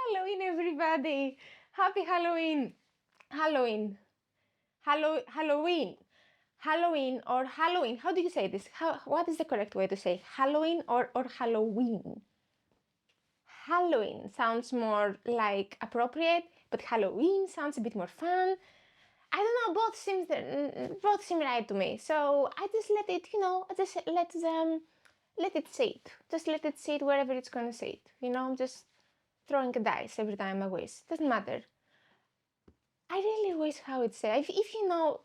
Halloween, everybody! Happy Halloween! Halloween. Halloween. Halloween or Halloween. How do you say this? What is the correct way to say Halloween or Halloween? Halloween sounds more like appropriate, but Halloween sounds a bit more fun. I don't know, both seem right to me. So I just let it, I just let it sit. Just let it sit wherever it's gonna sit. Just throwing a dice every time I wish. Doesn't matter. I really wish how it's said. If you know,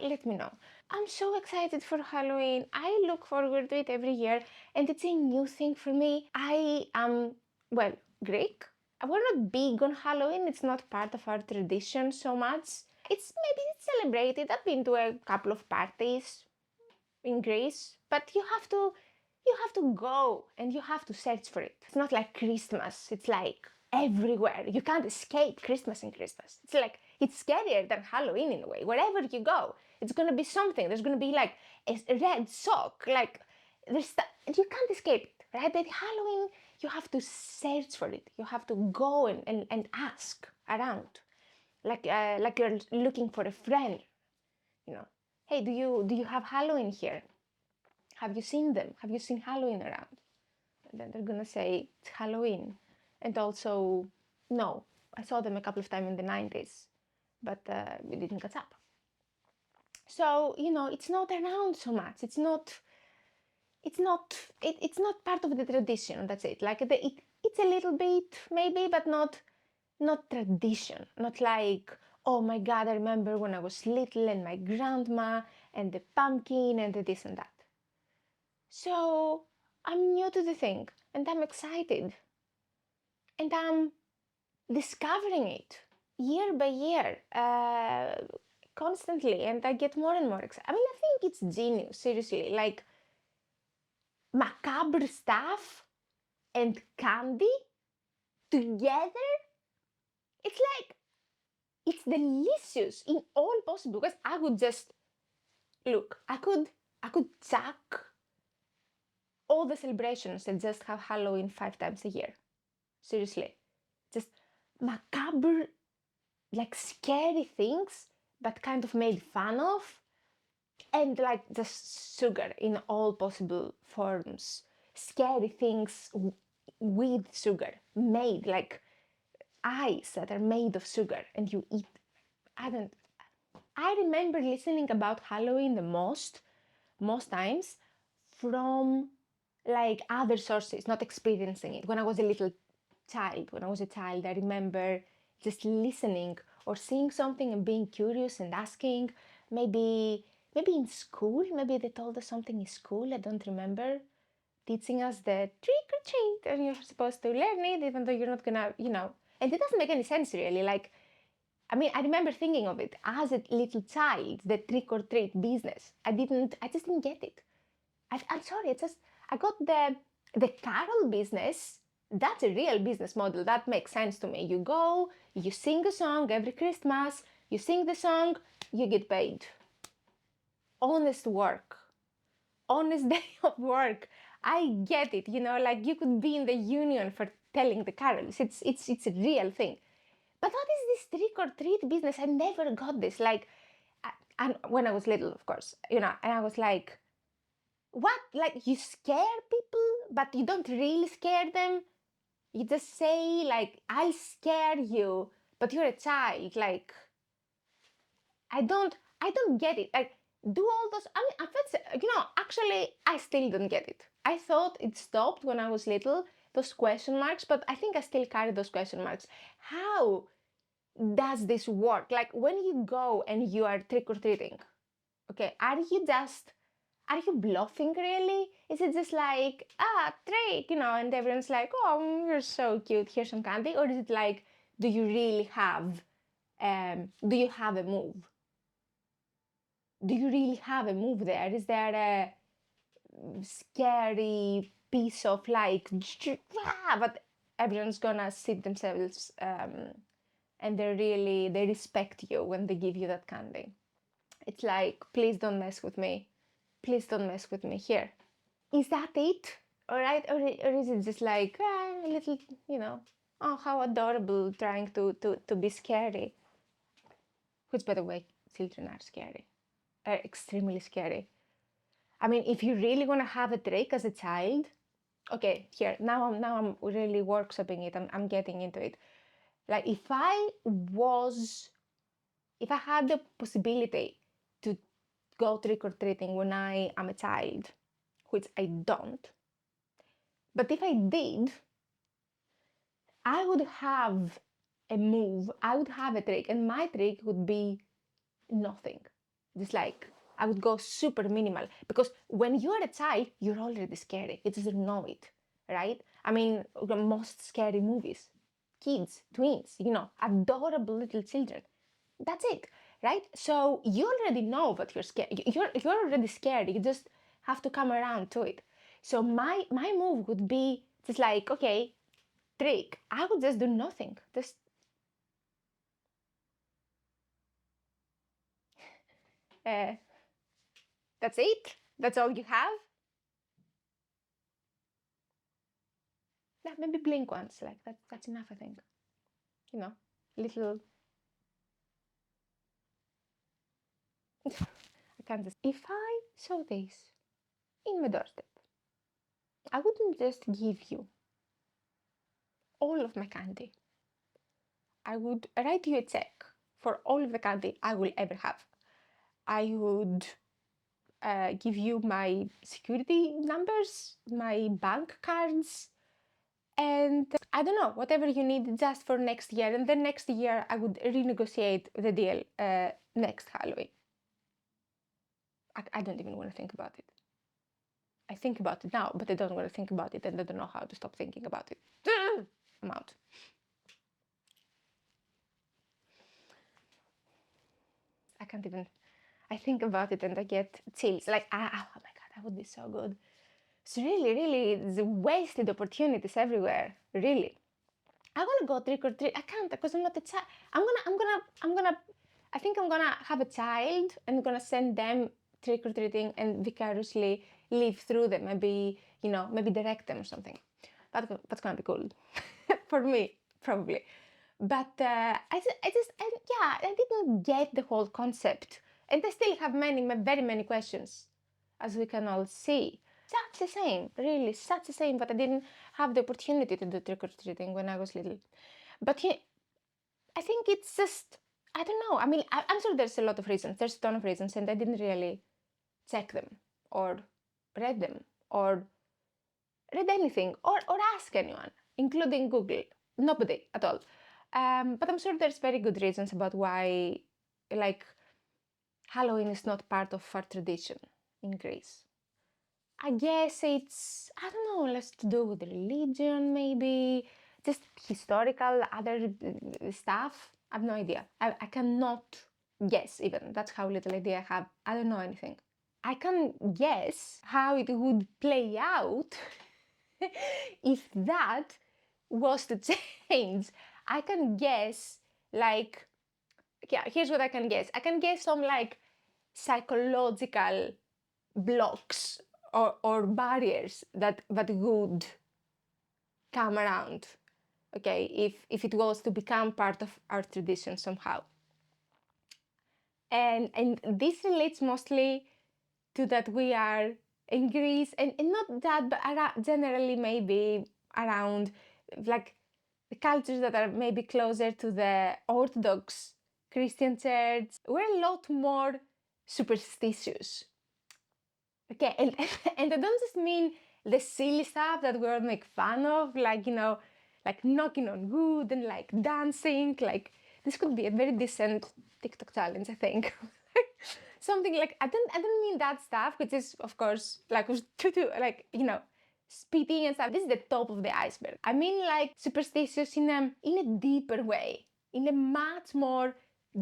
let me know. I'm so excited for Halloween. I look forward to it every year, and it's a new thing for me. I am, well, Greek. We're not big on Halloween. It's not part of our tradition so much. Maybe it's celebrated. I've been to a couple of parties in Greece, but you have to go and you have to search for it. It's not like Christmas. It's like everywhere. You can't escape Christmas in Christmas. It's like it's scarier than Halloween in a way. Wherever you go, it's gonna be something. There's gonna be like a red sock. Like you can't escape it, right? But Halloween, you have to search for it. You have to go and ask around, like you're looking for a friend. Hey, do you have Halloween here? Have you seen them? Have you seen Halloween around? And then they're gonna say it's Halloween. And also, no, I saw them a couple of times in the 90s, but we didn't catch up. So, it's not around so much. It's not part of the tradition. That's it. Like it's a little bit maybe, but not tradition. Not like, oh my God, I remember when I was little and my grandma and the pumpkin and the this and that. So I'm new to the thing and I'm excited and I'm discovering it year by year, constantly, and I get more and more excited. I mean, I think it's genius, seriously. Like macabre stuff and candy together. It's delicious in all possible ways. I would just look. I could chuck all the celebrations and just have Halloween 5 times a year. Seriously. Just macabre, like scary things, but kind of made fun of. And like just sugar in all possible forms. Scary things with sugar, made like eyes that are made of sugar, and you eat. I remember listening about Halloween the most times from like other sources, not experiencing it. When I was a child, I remember just listening or seeing something and being curious and asking. Maybe in school, maybe they told us something in school, I don't remember. Teaching us the trick or treat, and you're supposed to learn it even though you're not gonna, And it doesn't make any sense really. Like, I mean, I remember thinking of it as a little child, the trick or treat business. I just didn't get it. I'm sorry, I got the carol business. That's a real business model. That makes sense to me. You go, you sing a song every Christmas, you sing the song, you get paid. Honest work. Honest day of work. I get it, like you could be in the union for telling the carols. It's a real thing. But what is this trick or treat business? I never got this. Like, and when I was little, of course, and I was like, what? Like, you scare people, but you don't really scare them? You just say, like, I'll scare you, but you're a child. Like, I don't get it. Like, do all those, I mean, actually, I still don't get it. I thought it stopped when I was little, those question marks, but I think I still carry those question marks. How does this work? Like when you go and you are trick-or-treating, okay, are you bluffing really? Is it just like, treat, and everyone's like, oh, you're so cute, here's some candy? Or is it like, do you really have, do you have a move? Do you really have a move there? Is there a scary piece of like, but everyone's gonna sit themselves, and they respect you when they give you that candy. It's like, please don't mess with me. Please don't mess with me here. Is that it? All right? Or is it just like, a little, oh, how adorable, trying to be scary. Which, by the way, children are scary, are extremely scary. I mean, if you really want to have a trick as a child, okay, here, now I'm really workshopping it. I'm getting into it. Like if I had the possibility to go trick or treating when I am a child, which I don't, but if I did, I would have a move, I would have a trick, and my trick would be nothing. Just like I would go super minimal because when you're a child, you're already scary. You just don't know it, right? I mean, the most scary movies, kids, twins, adorable little children. That's it, right? So you already know that you're scared. You're already scared. You just have to come around to it. So my move would be just like, okay, trick. I would just do nothing. Just uh, that's it. That's all you have. Yeah, maybe blink once. Like that. That's enough. I think. Little. I can't just. If I saw this in my doorstep, I wouldn't just give you all of my candy. I would write you a check for all of the candy I will ever have. I would give you my security numbers, my bank cards, and I don't know, whatever you need just for next year. And then next year, I would renegotiate the deal next Halloween. I don't even want to think about it. I think about it now, but I don't want to think about it, and I don't know how to stop thinking about it. I'm out. I can't even. I think about it and I get chills. Like, oh my god, that would be so good. It's really, really, it's wasted opportunities everywhere. Really. I want to go trick or treat. I can't because I'm not a child. I think I'm gonna have a child and I'm gonna send them trick or treating and vicariously live through them. Maybe direct them or something. That's gonna be cool for me, probably. But I didn't get the whole concept, and I still have very many questions, as we can all see. Such a shame, really, such a shame that I didn't have the opportunity to do trick or treating when I was little. But I think it's just, I don't know. I mean, I'm sure there's a lot of reasons. There's a ton of reasons, and I didn't really check them or read them or read anything or ask anyone, including Google. Nobody at all. But I'm sure there's very good reasons about why, like, Halloween is not part of our tradition in Greece. I guess it's, I don't know, less to do with religion, maybe, just historical, other stuff. I have no idea. I cannot guess even. That's how little idea I have. I don't know anything. I can guess how it would play out if that was to change. I can guess, like, yeah, here's what I can guess. I can guess some, like, psychological blocks or barriers that would come around, okay, if it was to become part of our tradition somehow. And this relates mostly to that we are in Greece, and not that, but generally maybe around, like, the cultures that are maybe closer to the Orthodox Christian church. We're a lot more superstitious. Okay, and, and I don't just mean the silly stuff that we all make fun of, like, like knocking on wood and like dancing. Like, this could be a very decent TikTok challenge, I think. Something like, I don't mean that stuff, which is, of course, like, like, spitting and stuff. This is the top of the iceberg. I mean, like, superstitious in a deeper way, in a much more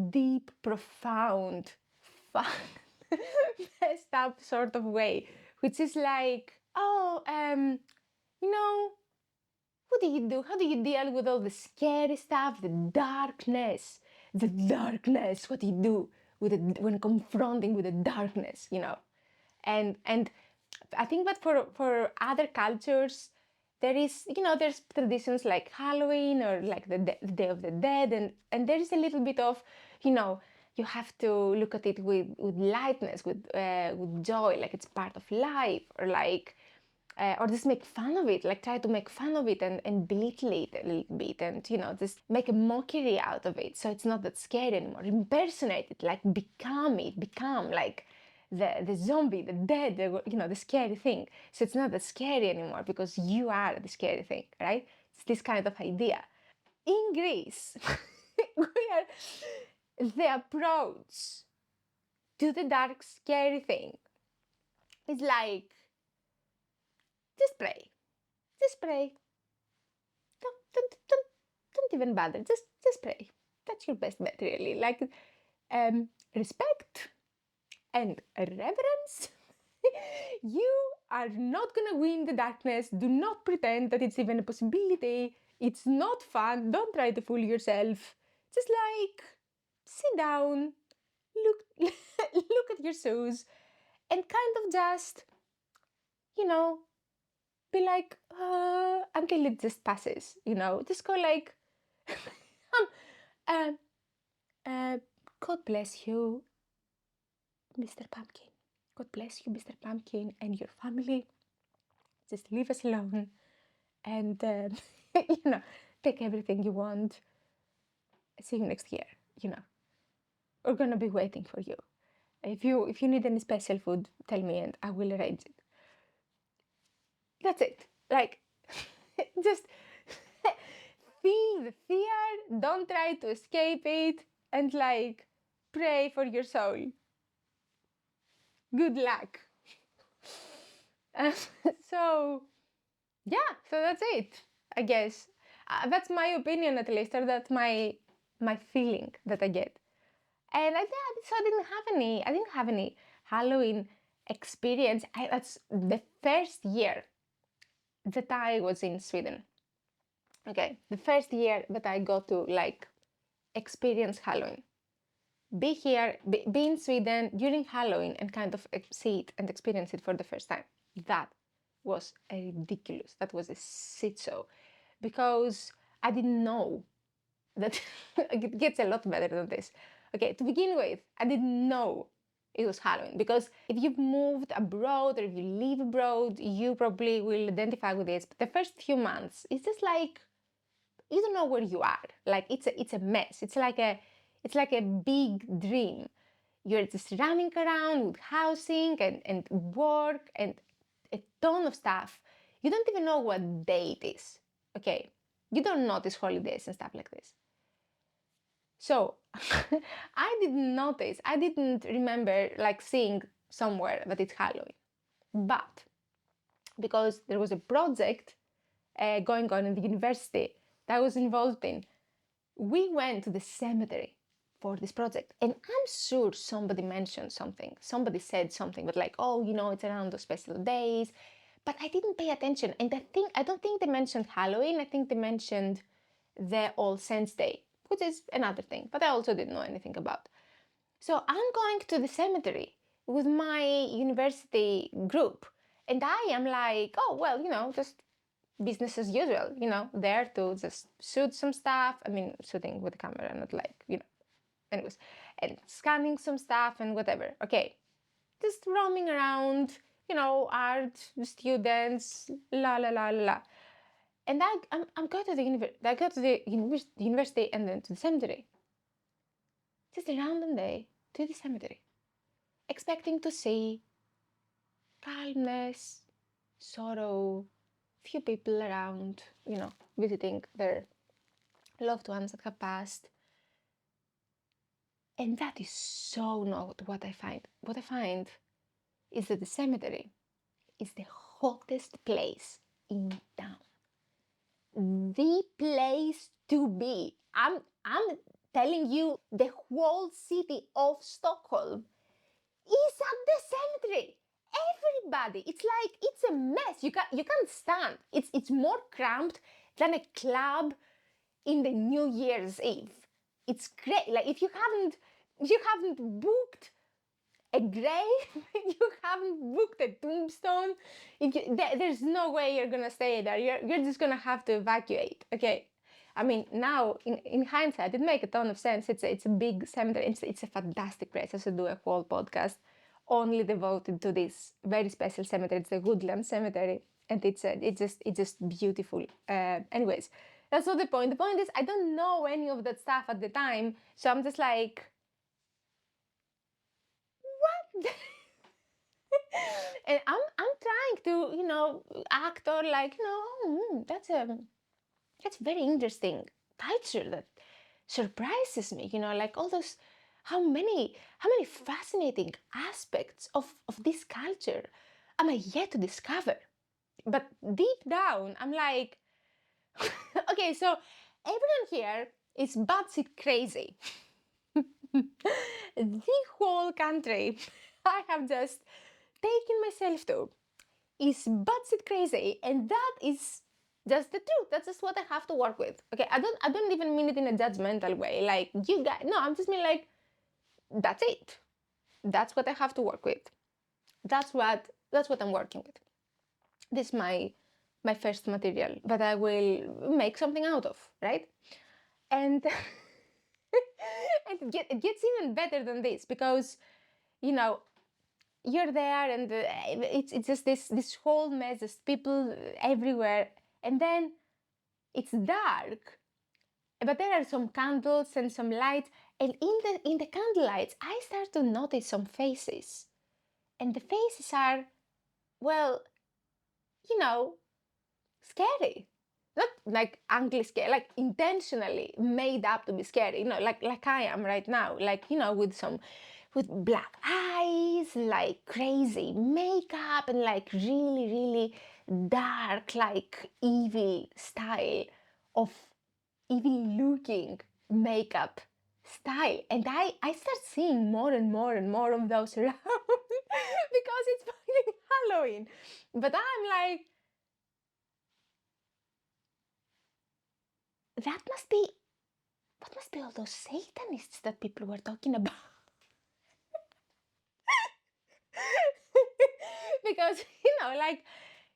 deep, profound, fun, messed up sort of way, which is like, oh, what do you do? How do you deal with all the scary stuff, the darkness? The darkness. What do you do with it when confronting with the darkness? And I think that for other cultures, there is, there's traditions like Halloween or like the Day of the Dead, and there is a little bit of, you have to look at it with lightness, with joy, like it's part of life, or like, or just make fun of it, like try to make fun of it and belittle it a little bit, and just make a mockery out of it, so it's not that scary anymore. Impersonate it, like become like the zombie, the dead, the scary thing. So it's not that scary anymore because you are the scary thing, right? It's this kind of idea. In Greece, the approach to the dark, scary thing is like, just pray. Just pray. Don't even bother. Just pray. That's your best bet, really. Like, respect and reverence. You are not gonna win the darkness. Do not pretend that it's even a possibility. It's not fun. Don't try to fool yourself. Just like sit down, look look at your shoes, and kind of just, be like, until it just passes, just go like, um, God bless you, Mr. Pumpkin. God bless you, Mr. Pumpkin, and your family. Just leave us alone and, take everything you want. See you next year, We're gonna be waiting for you. If you need any special food, tell me and I will arrange it. That's it. Like, just feel the fear, don't try to escape it, and like, pray for your soul. Good luck. So, yeah, so that's it, I guess. That's my opinion, at least, or that's my feeling that I get. And so I didn't have any Halloween experience. That's the first year that I was in Sweden. Okay, the first year that I got to like experience Halloween. Be here, be in Sweden during Halloween and kind of see it and experience it for the first time. That was ridiculous. That was a shit show because I didn't know that it gets a lot better than this. Okay, to begin with, I didn't know it was Halloween because if you've moved abroad or if you live abroad, you probably will identify with this. But the first few months, it's just like you don't know where you are. Like it's a mess. It's like a big dream. You're just running around with housing and work and a ton of stuff. You don't even know what day it is. Okay, you don't notice holidays and stuff like this. So I didn't notice. I didn't remember like seeing somewhere that it's Halloween. But because there was a project going on in the university that I was involved in, we went to the cemetery for this project. And I'm sure somebody mentioned something. Somebody said something, but like, oh, it's around those special days. But I didn't pay attention. And I don't think they mentioned Halloween. I think they mentioned the All Saints Day, which is another thing, but I also didn't know anything about. So I'm going to the cemetery with my university group. And I am like, oh, well, just business as usual, there to just shoot some stuff. I mean, shooting with the camera, not like, anyways, and scanning some stuff and whatever. Okay, just roaming around, art, students, la la la la. And I'm going to the university and then to the cemetery. Just a random day to the cemetery, expecting to see calmness, sorrow, few people around, visiting their loved ones that have passed. And that is so not what I find. What I find is that the cemetery is the hottest place in town. The place to be. I'm telling you, the whole city of Stockholm is at the cemetery. Everybody, it's a mess. You can't stand. It's more cramped than a club in the New Year's Eve. It's great. Like if you haven't booked a grave, you haven't booked a tombstone. There's no way you're gonna stay there. You're just gonna have to evacuate. Okay. I mean, now in hindsight, it makes a ton of sense. It's a big cemetery. It's a fantastic place. I should do a whole podcast only devoted to this very special cemetery. It's the Woodland Cemetery, and it's just beautiful. Anyways, that's not the point. The point is I don't know any of that stuff at the time, so I'm just like, what? And I'm trying to act or like that's very interesting culture that surprises me. Like all those how many fascinating aspects of this culture am I yet to discover. But deep down, I'm like, okay, so everyone here is batshit crazy. The whole country I have just taken myself to is batshit crazy, and that is just the truth. That's just what I have to work with. Okay, I don't even mean it in a judgmental way. Like you guys, no, I'm just mean like that's it. That's what I have to work with. That's what I'm working with. This is my first material that I will make something out of, right? And and it gets even better than this because you know you're there and it's just this whole mess, just people everywhere, and then it's dark, but there are some candles and some lights, and in the candle lights I start to notice some faces, and the faces are, well, you know scary, not like ugly scary, like intentionally made up to be scary, like I am right now, like with black eyes, like crazy makeup, and like really, really dark, like evil style of evil looking makeup style. And I start seeing more and more and more of those around because it's fucking Halloween. But I'm like, that must be what must be all those Satanists that people were talking about. Because like,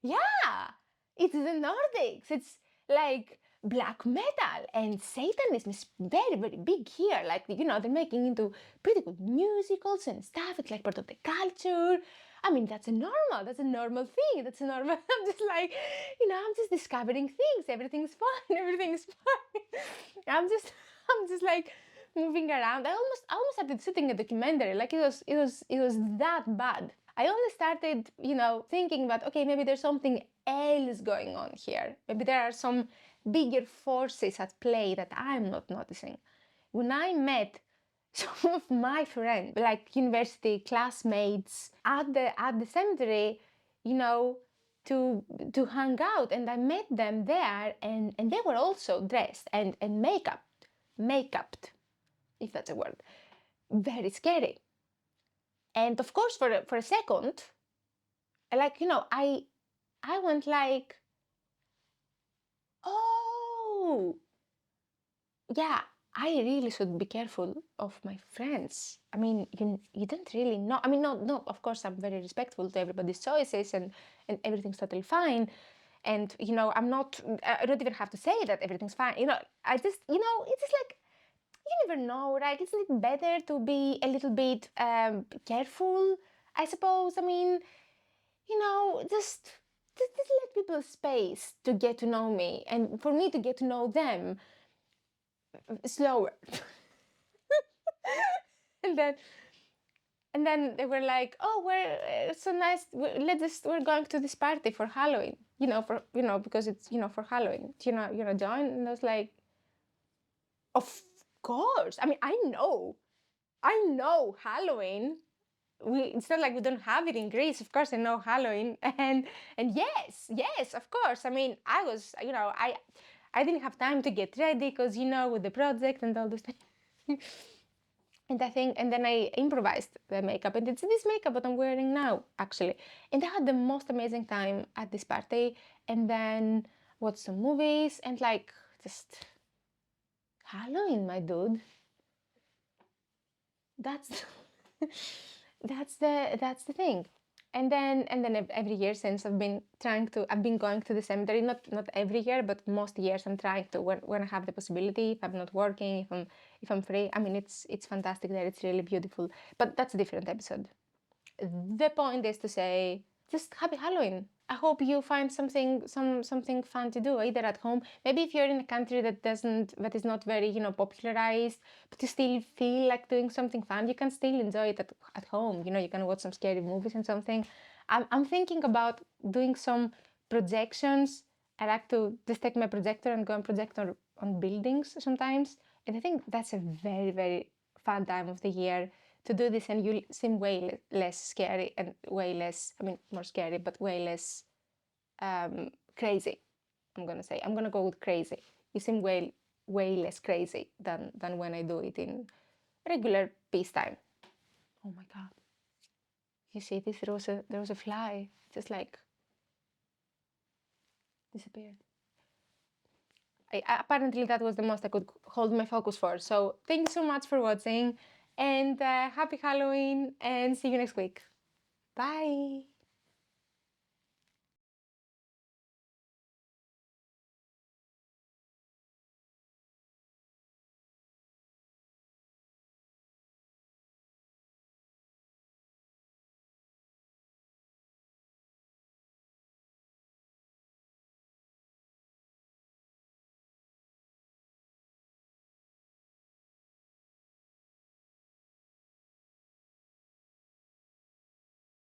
yeah, it's the Nordics, it's like black metal, and Satanism is very, very big here. Like, they're making into pretty good musicals and stuff. It's like part of the culture. I mean, that's a normal thing. That's a normal. I'm just like, I'm just discovering things. Everything's fine. Everything's fine. I'm just like moving around. I almost started sitting a documentary. Like it was that bad. I only started, thinking about, okay, maybe there's something else going on here. Maybe there are some bigger forces at play that I'm not noticing. When I met some of my friends, like university classmates at the cemetery, you know, to hang out, and I met them there, and they were also dressed and makeuped, if that's a word, very scary. And of course, for a second, like I went like, oh yeah, I really should be careful of my friends. I mean, you don't really know. I mean, no. Of course, I'm very respectful to everybody's choices, and everything's totally fine. And I'm not. I don't even have to say that everything's fine. I just it's just like you never know, right? Isn't it better to be a little bit careful? I suppose. I mean, just let people space to get to know me, and for me to get to know them slower. and then and then they were like, "Oh, we're so nice. We're going to this party for Halloween. Because it's for Halloween. Join." And I was like, "Of course. I mean, I know Halloween. It's not like we don't have it in Greece. Of course, I know Halloween, and yes, of course. I mean, I was, I didn't have time to get ready because with the project and all this things." And then I improvised the makeup, and it's this makeup that I'm wearing now, actually. And I had the most amazing time at this party, and then watched some movies, and like just Halloween, my dude. That's That's the thing. And then every year since I've been going to the cemetery, not every year, but most years I'm trying to when I have the possibility, if I'm not working, if I'm free. I mean, it's fantastic there. It's really beautiful. But that's a different episode. The point is to say, just happy Halloween. I hope you find something fun to do, either at home. Maybe if you're in a country that is not very, popularized, but you still feel like doing something fun, you can still enjoy it at home. You can watch some scary movies and something. I'm thinking about doing some projections. I like to just take my projector and go and project on buildings sometimes. And I think that's a very, very fun time of the year to do this, and you seem way less scary and way less, I mean, more scary, but way less crazy. I'm gonna go with crazy. You seem way less crazy than when I do it in regular peacetime. Oh my god! You see this? There was a fly, just like disappeared. Apparently that was the most I could hold my focus for. So thank you so much for watching, and happy Halloween, and see you next week. Bye.